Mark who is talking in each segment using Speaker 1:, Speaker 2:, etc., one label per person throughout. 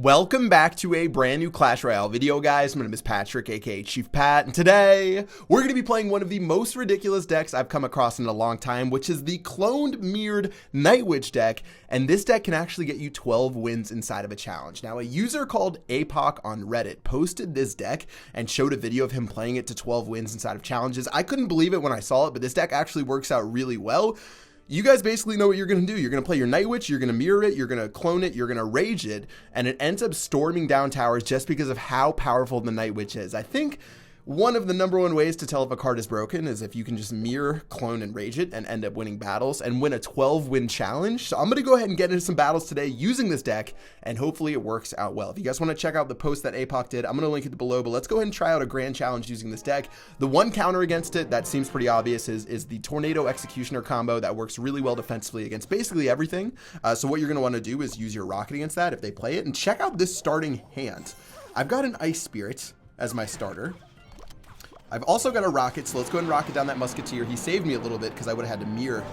Speaker 1: Welcome back to a brand new Clash Royale video, guys. My name is Patrick, aka Chief Pat, and today we're going to be playing one of the most ridiculous decks I've come across in a long time, which is the cloned mirrored Night Witch deck. And this deck can actually get you 12 wins inside of a challenge. Now, a user called APOC on Reddit posted this deck and showed a video of him playing it to 12 wins inside of challenges. I couldn't believe it when I saw it, but this deck actually works out really well. You guys basically know what you're going to do. You're going to play your Night Witch, you're going to mirror it, you're going to clone it, you're going to rage it, and it ends up storming down towers just because of how powerful the Night Witch is. I think one of the #1 ways to tell if a card is broken is if you can just mirror, clone, and rage it and end up winning battles and win a 12-win challenge. So I'm going to go ahead and get into some battles today using this deck, and hopefully it works out well. If you guys want to check out the post that APOC did, I'm going to link it below, but let's go ahead and try out a grand challenge using this deck. The one counter against it that seems pretty obvious is the Tornado Executioner combo that works really well defensively against basically everything. So what you're going to want to do is use your Rocket against that if they play it, and check out this starting hand. I've got an Ice Spirit as my starter. I've also got a Rocket, so let's go ahead and rocket down that Musketeer. He saved me a little bit because I would have had to mirror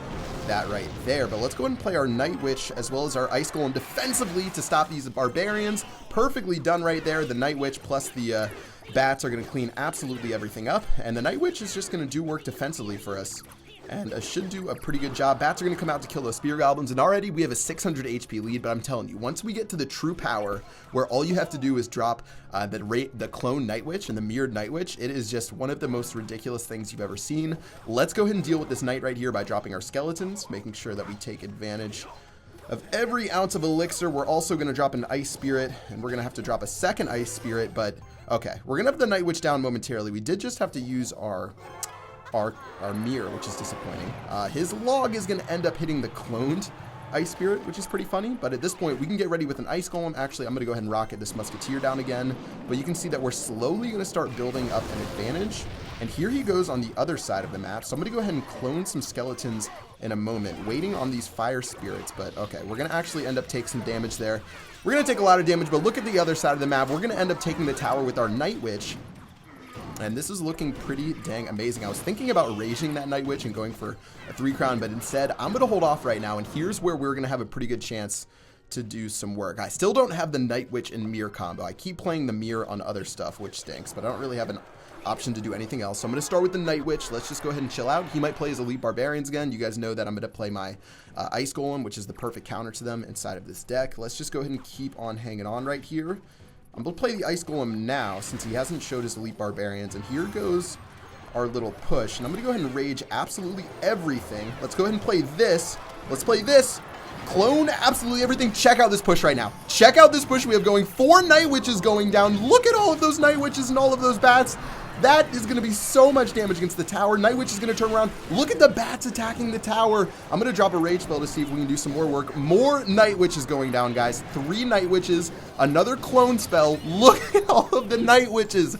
Speaker 1: that right there. But let's go ahead and play our Night Witch as well as our Ice Golem defensively to stop these Barbarians. Perfectly done right there. The Night Witch plus the Bats are going to clean absolutely everything up. And the Night Witch is just going to do work defensively for us. And should do a pretty good job. Bats are going to come out to kill those Spear Goblins, and already we have a 600 HP lead, but I'm telling you, once we get to the true power, where all you have to do is drop the clone Night Witch and the mirrored Night Witch, it is just one of the most ridiculous things you've ever seen. Let's go ahead and deal with this Knight right here by dropping our Skeletons, making sure that we take advantage of every ounce of Elixir. We're also going to drop an Ice Spirit, and we're going to have to drop a second Ice Spirit, but okay, we're going to have the Night Witch down momentarily. We did just have to use our mirror, which is disappointing. His log is going to end up hitting the cloned Ice Spirit, which is pretty funny, but at this point we can get ready with an Ice Golem. Actually, I'm going to go ahead and rocket this Musketeer down again, but you can see that we're slowly going to start building up an advantage, and here he goes on the other side of the map. So I'm going to go ahead and clone some Skeletons in a moment, waiting on these Fire Spirits, but okay, we're going to actually end up taking some damage there. We're going to take a lot of damage, but look at the other side of the map. We're going to end up taking the tower with our Night Witch, and this is looking pretty dang amazing. I was thinking about raging that Night Witch and going for a 3-crown, but instead I'm going to hold off right now, and here's where we're going to have a pretty good chance to do some work. I still don't have the Night Witch and Mirror combo. I keep playing the Mirror on other stuff, which stinks, but I don't really have an option to do anything else. So I'm going to start with the Night Witch. Let's just go ahead and chill out. He might play his Elite Barbarians again. You guys know that I'm going to play my Ice Golem, which is the perfect counter to them inside of this deck. Let's just go ahead and keep on hanging on right here. I'm going to play the Ice Golem now since he hasn't showed his Elite Barbarians. And here goes our little push. And I'm going to go ahead and rage absolutely everything. Let's go ahead and play this. Let's play this. Clone absolutely everything. Check out this push right now. Check out this push we have going. 4 Night Witches going down. Look at all of those Night Witches and all of those Bats. That is going to be so much damage against the tower. Night Witch is going to turn around. Look at the Bats attacking the tower. I'm going to drop a Rage spell to see if we can do some more work. More Night Witches going down, guys. 3 Night Witches. Another clone spell. Look at all of the Night Witches.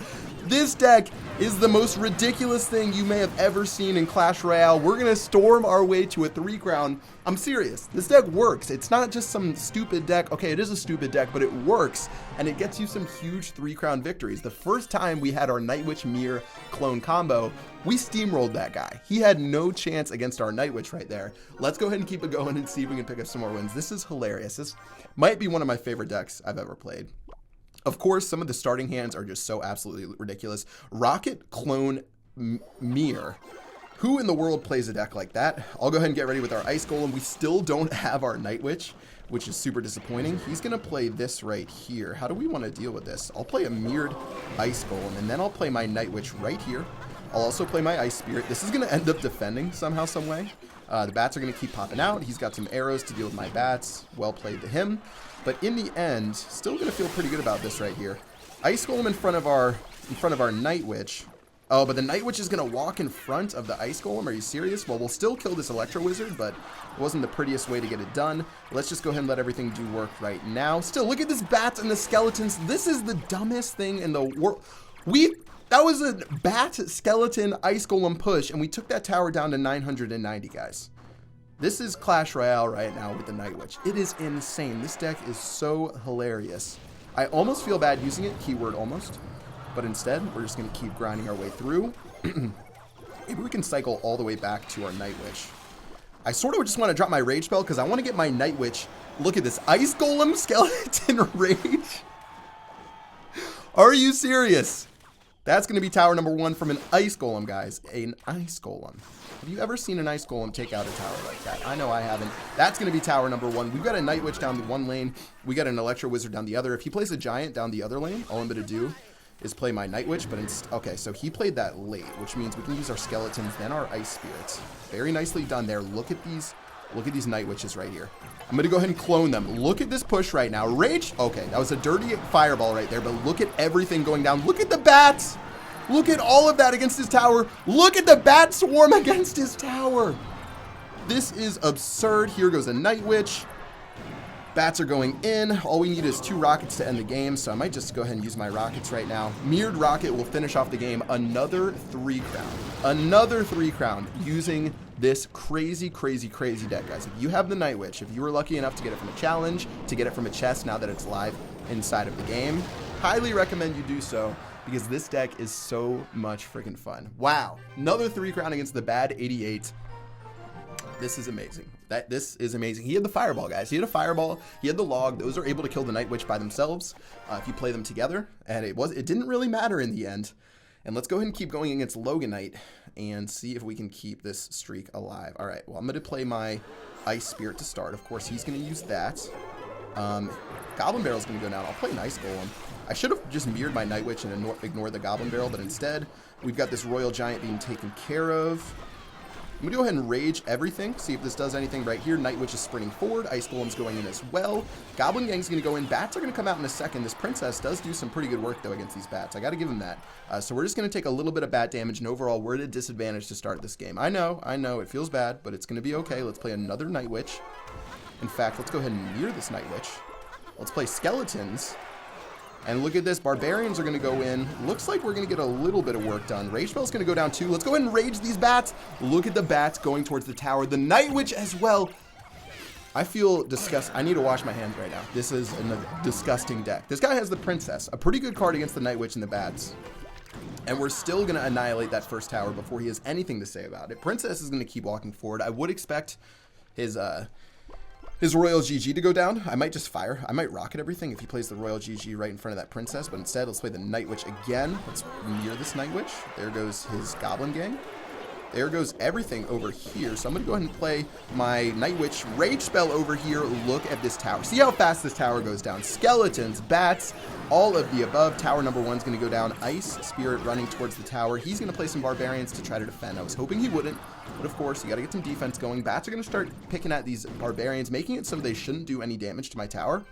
Speaker 1: This deck is the most ridiculous thing you may have ever seen in Clash Royale. We're going to storm our way to a 3-crown. I'm serious. This deck works. It's not just some stupid deck. Okay, it is a stupid deck, but it works, and it gets you some huge 3-crown victories. The first time we had our Night Witch Mirror clone combo, we steamrolled that guy. He had no chance against our Night Witch right there. Let's go ahead and keep it going and see if we can pick up some more wins. This is hilarious. This might be one of my favorite decks I've ever played. Of course, some of the starting hands are just so absolutely ridiculous. Rocket, Clone, Mirror. Who in the world plays a deck like that? I'll go ahead and get ready with our Ice Golem. We still don't have our Night Witch, which is super disappointing. He's going to play this right here. How do we want to deal with this? I'll play a mirrored Ice Golem, and then I'll play my Night Witch right here. I'll also play my Ice Spirit. This is going to end up defending somehow, some way. The Bats are going to keep popping out. He's got some arrows to deal with my Bats. Well played to him. But in the end, still going to feel pretty good about this right here. Ice Golem in front of our Night Witch. Oh, but the Night Witch is going to walk in front of the Ice Golem. Are you serious? Well, we'll still kill this Electro Wizard, but it wasn't the prettiest way to get it done. Let's just go ahead and let everything do work right now. Still, look at this Bats and the Skeletons. This is the dumbest thing in the world. That was a Bat Skeleton Ice Golem push, and we took that tower down to 990, guys. This is Clash Royale right now with the Night Witch. It is insane. This deck is so hilarious. I almost feel bad using it, keyword almost. But instead, we're just going to keep grinding our way through. Maybe we can cycle all the way back to our Night Witch. I sort of just want to drop my rage spell because I want to get my Night Witch. Look at this. Ice Golem Skeleton Rage. Are you serious? That's going to be tower number 1 from an Ice Golem, guys. An Ice Golem. Have you ever seen an Ice Golem take out a tower like that? I know I haven't. That's going to be tower number 1. We've got a Night Witch down the one lane. We got an Electro Wizard down the other. If he plays a Giant down the other lane, all I'm going to do is play my Night Witch. But okay, so he played that late, which means we can use our Skeletons, then our Ice Spirits. Very nicely done there. Look at these Night Witches right here. I'm going to go ahead and clone them. Look at this push right now. Rage. Okay, that was a dirty fireball right there, but look at everything going down. Look at the bats. Look at all of that against his tower. Look at the bat swarm against his tower. This is absurd. Here goes a Night Witch. Bats are going in. All we need is 2 rockets to end the game, so I might just go ahead and use my rockets right now. Mirrored Rocket will finish off the game. Another 3 crown. Another 3 crown using this crazy, crazy, crazy deck, guys. If you have the Night Witch, if you were lucky enough to get it from a challenge, to get it from a chest now that it's live inside of the game, highly recommend you do so because this deck is so much freaking fun. Wow. Another 3 crown against the bad 88. This is amazing. This is amazing. He had the fireball, guys. He had a fireball. He had the log. Those are able to kill the Night Witch by themselves if you play them together. And it didn't really matter in the end. And let's go ahead and keep going against Loganite and see if we can keep this streak alive. All right. Well, I'm going to play my Ice Spirit to start. Of course, he's going to use that. Goblin Barrel is going to go down. I'll play Nice Golem. I should have just mirrored my Night Witch and ignored the Goblin Barrel, but instead, we've got this Royal Giant being taken care of. I'm going to go ahead and rage everything, see if this does anything right here. Night Witch is sprinting forward. Ice Golem's going in as well. Goblin Gang's going to go in. Bats are going to come out in a second. This Princess does do some pretty good work, though, against these bats. I got to give him that. So we're just going to take a little bit of bat damage, and overall, we're at a disadvantage to start this game. I know, it feels bad, but it's going to be okay. Let's play another Night Witch. In fact, let's go ahead and mirror this Night Witch. Let's play Skeletons. And look at this. Barbarians are going to go in. Looks like we're going to get a little bit of work done. Rage Spell's going to go down too. Let's go ahead and rage these bats. Look at the bats going towards the tower. The Night Witch as well. I feel disgusted. I need to wash my hands right now. This is a disgusting deck. This guy has the Princess. A pretty good card against the Night Witch and the bats. And we're still going to annihilate that first tower before he has anything to say about it. Princess is going to keep walking forward. I would expect his Royal GG to go down. I might just fire. I might rocket everything if he plays the Royal GG right in front of that Princess. But instead, let's play the Night Witch again. Let's mirror this Night Witch. There goes his Goblin Gang. There goes everything over here. So I'm going to go ahead and play my Night Witch Rage Spell over here. Look at this tower. See how fast this tower goes down. Skeletons, bats, all of the above. Tower number 1 is going to go down. Ice Spirit running towards the tower. He's going to play some Barbarians to try to defend. I was hoping he wouldn't. But of course, you got to get some defense going. Bats are going to start picking at these Barbarians, making it so they shouldn't do any damage to my tower.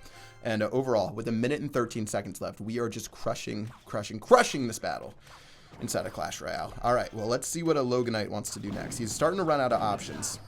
Speaker 1: And overall, with 1 minute and 13 seconds left, we are just crushing this battle inside of Clash Royale. All right, well, let's see what a Loganite wants to do next. He's starting to run out of options.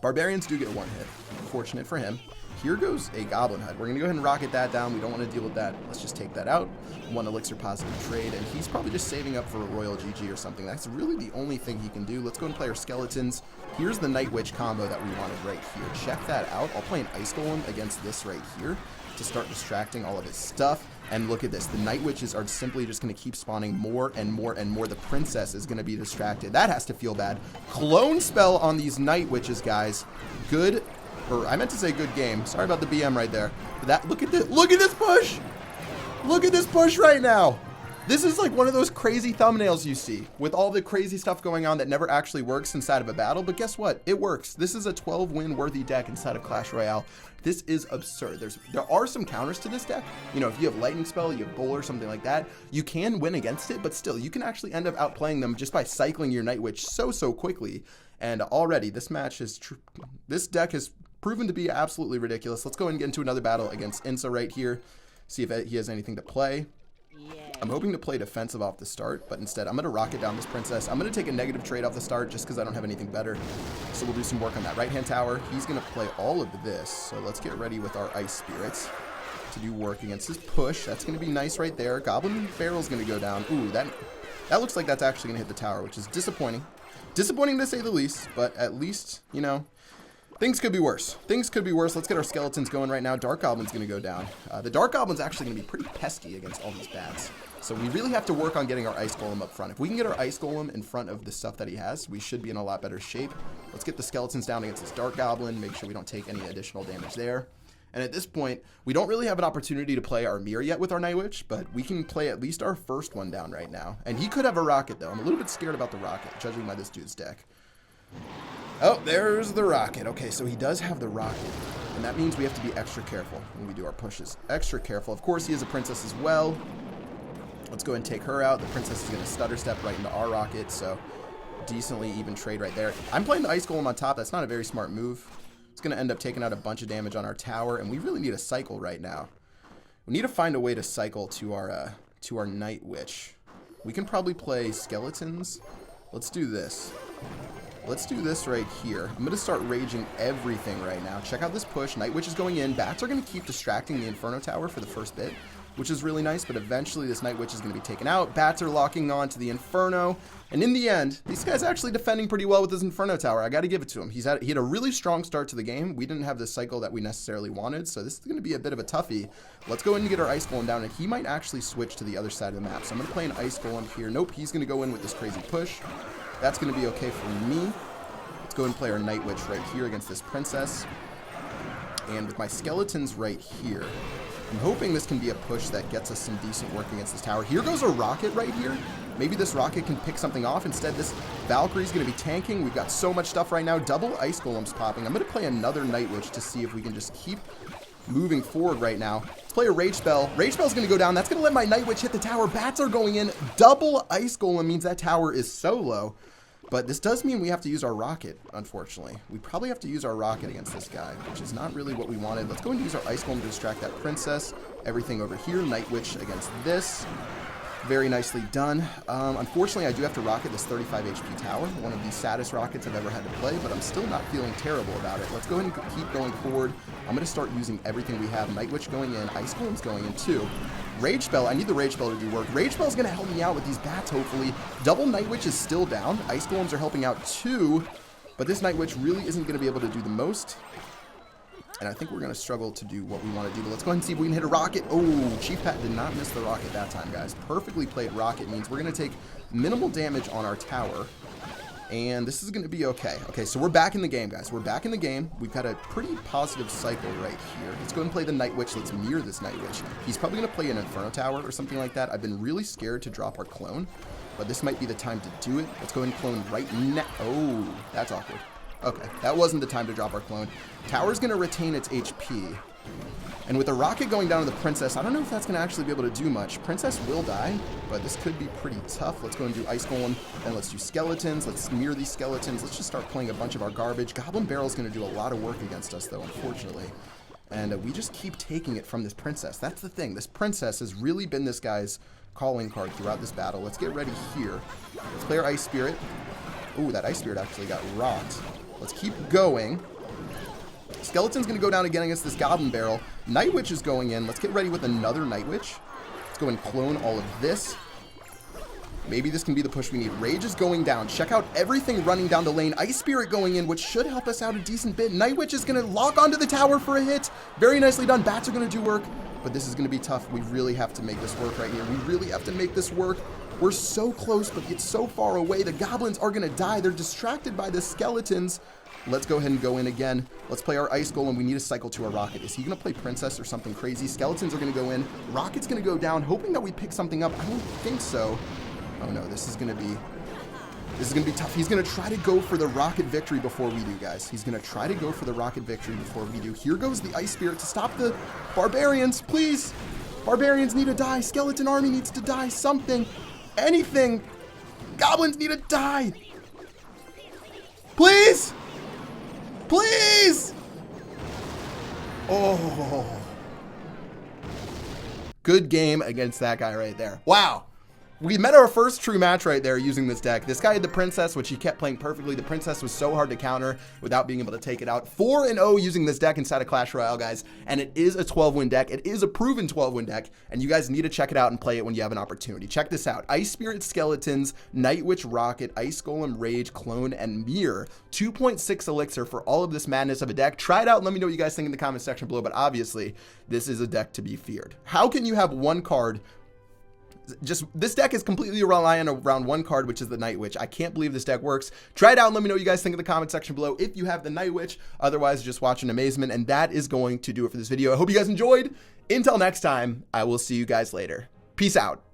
Speaker 1: Barbarians do get 1 hit. Fortunate for him. Here goes a Goblin Hut. We're going to go ahead and rocket that down. We don't want to deal with that. Let's just take that out. 1 elixir positive trade, and he's probably just saving up for a Royal GG or something. That's really the only thing he can do. Let's go and play our Skeletons. Here's the Night Witch combo that we wanted right here. Check that out. I'll play an Ice Golem against this right here to start distracting all of his stuff. And look at this. The Night Witches are simply just going to keep spawning more and more and more. The Princess is going to be distracted. That has to feel bad. Clone spell on these Night Witches, guys. Good. Or I meant to say good game. Sorry about the BM right there. But look at this push. Look at this push right now. This is like one of those crazy thumbnails you see with all the crazy stuff going on that never actually works inside of a battle. But guess what? It works. This is a 12-win worthy deck inside of Clash Royale. This is absurd. There are some counters to this deck. You know, if you have Lightning Spell, you have Bull or something like that, you can win against it, but still, you can actually end up outplaying them just by cycling your Night Witch so quickly. And already, this deck has proven to be absolutely ridiculous. Let's go and get into another battle against Insa right here. See if he has anything to play. I'm hoping to play defensive off the start, but instead I'm going to rocket down this Princess. I'm going to take a negative trade off the start just because I don't have anything better. So we'll do some work on that right-hand tower. He's going to play all of this. So let's get ready with our Ice Spirits to do work against his push. That's going to be nice right there. Goblin Barrel's going to go down. Ooh, that looks like that's actually going to hit the tower, which is disappointing. Disappointing to say the least, but at least, you know, Things could be worse. Things could be worse. Let's get our skeletons going right now. Dark Goblin's going to go down. The Dark Goblin's actually going to be pretty pesky against all these bats. So we really have to work on getting our Ice Golem up front. If we can get our Ice Golem in front of the stuff that he has, we should be in a lot better shape. Let's get the skeletons down against this Dark Goblin. Make sure we don't take any additional damage there. And at this point, we don't really have an opportunity to play our mirror yet with our Night Witch, but we can play at least our first one down right now. And he could have a rocket, though. I'm a little bit scared about the rocket, judging by this dude's deck. Oh, there's the rocket. Okay, so he does have the rocket, and that means we have to be extra careful when we do our pushes. Extra careful. Of course, he is a princess as well. Let's go ahead and take her out. The princess is going to stutter step right into our rocket, so decently even trade right there. I'm playing the Ice Golem on top. That's not a very smart move. It's going to end up taking out a bunch of damage on our tower, and we really need a cycle right now. We need to find a way to cycle to our Night Witch. We can probably play skeletons. Let's do this. Let's do this right here. I'm going to start raging everything right now. Check out this push. Night Witch is going in. Bats are going to keep distracting the Inferno Tower for the first bit, which is really nice, but eventually this Night Witch is going to be taken out. Bats are locking on to the Inferno, and in the end, this guy's actually defending pretty well with his Inferno Tower. I got to give it to him. He had a really strong start to the game. We didn't have the cycle that we necessarily wanted, so this is going to be a bit of a toughie. Let's go ahead and get our Ice Golem down, and he might actually switch to the other side of the map. So I'm going to play an Ice Golem here. Nope, he's going to go in with this crazy push. That's going to be okay for me. Let's go ahead and play our Night Witch right here against this princess. And with my skeletons right here, I'm hoping this can be a push that gets us some decent work against this tower. Here goes a rocket right here. Maybe this rocket can pick something off. Instead, this Valkyrie's going to be tanking. We've got so much stuff right now. Double Ice Golems popping. I'm going to play another Night Witch to see if we can just keep moving forward right now. Let's play a Rage Spell. Rage Spell's going to go down. That's going to let my Night Witch hit the tower. Bats are going in. Double Ice Golem means that tower is so low. But this does mean we have to use our rocket, unfortunately. We probably have to use our rocket against this guy, which is not really what we wanted. Let's go and use our Ice Golem to distract that princess. Everything over here. Night Witch against this. Very nicely done. Unfortunately, I do have to rocket this 35 HP tower. One of the saddest rockets I've ever had to play, but I'm still not feeling terrible about it. Let's go ahead and keep going forward. I'm going to start using everything we have. Night Witch going in. Ice Golem's going in too. Rage Spell. I need the Rage Spell to do work. Rage Spell's going to help me out with these bats, hopefully. Double Night Witch is still down. Ice Golems are helping out too, but this Night Witch really isn't going to be able to do the most. And I think we're going to struggle to do what we want to do. But let's go ahead and see if we can hit a rocket. Oh, Chief Pat did not miss the rocket that time, guys. Perfectly played rocket means we're going to take minimal damage on our tower. And this is going to be okay. Okay, so we're back in the game, guys. We're back in the game. We've had a pretty positive cycle right here. Let's go ahead and play the Night Witch. Let's mirror this Night Witch. He's probably going to play an Inferno Tower or something like that. I've been really scared to drop our clone, but this might be the time to do it. Let's go ahead and clone right now. Oh, that's awkward. Okay, that wasn't the time to drop our clone. Tower's going to retain its HP. And with the rocket going down to the princess, I don't know if that's going to actually be able to do much. Princess will die, but this could be pretty tough. Let's go and do Ice Golem, and let's do skeletons. Let's mirror these skeletons. Let's just start playing a bunch of our garbage. Goblin Barrel's going to do a lot of work against us, though, unfortunately. And we just keep taking it from this princess. That's the thing. This princess has really been this guy's calling card throughout this battle. Let's get ready here. Let's play our Ice Spirit. Ooh, that Ice Spirit actually got rocked. Let's keep going. Skeleton's going to go down again against this Goblin Barrel. Night Witch is going in. Let's get ready with another Night Witch. Let's go and clone all of this. Maybe this can be the push we need. Rage is going down. Check out everything running down the lane. Ice Spirit going in, which should help us out a decent bit. Night Witch is going to lock onto the tower for a hit. Very nicely done. Bats are going to do work, but this is going to be tough. We really have to make this work right here. We really have to make this work. We're so close, but it's so far away. The goblins are going to die. They're distracted by the skeletons. Let's go ahead and go in again. Let's play our Ice Golem. We need to cycle to our rocket. Is he going to play Princess or something crazy? Skeletons are going to go in. Rocket's going to go down, hoping that we pick something up. I don't think so. Oh no, this is going to be tough. He's going to try to go for the rocket victory before we do, guys. He's going to try to go for the rocket victory before we do. Here goes the Ice Spirit to stop the barbarians. Please. Barbarians need to die. Skeleton army needs to die. Something. Anything. Goblins need to die. Please. Please. Oh. Good game against that guy right there. Wow. We met our first true match right there using this deck. This guy had the Princess, which he kept playing perfectly. The Princess was so hard to counter without being able to take it out. 4-0 using this deck inside of Clash Royale, guys. And it is a 12-win deck. It is a proven 12-win deck. And you guys need to check it out and play it when you have an opportunity. Check this out. Ice Spirit Skeletons, Night Witch Rocket, Ice Golem Rage, Clone, and Mirror. 2.6 elixir for all of this madness of a deck. Try it out and let me know what you guys think in the comment section below. But obviously, this is a deck to be feared. How can you have one card? Just this deck is completely reliant around one card, which is the Night Witch. I can't believe this deck works. Try it out and let me know what you guys think in the comment section below if you have the Night Witch. Otherwise, just watch in amazement. And that is going to do it for this video. I hope you guys enjoyed. Until next time, I will see you guys later. Peace out.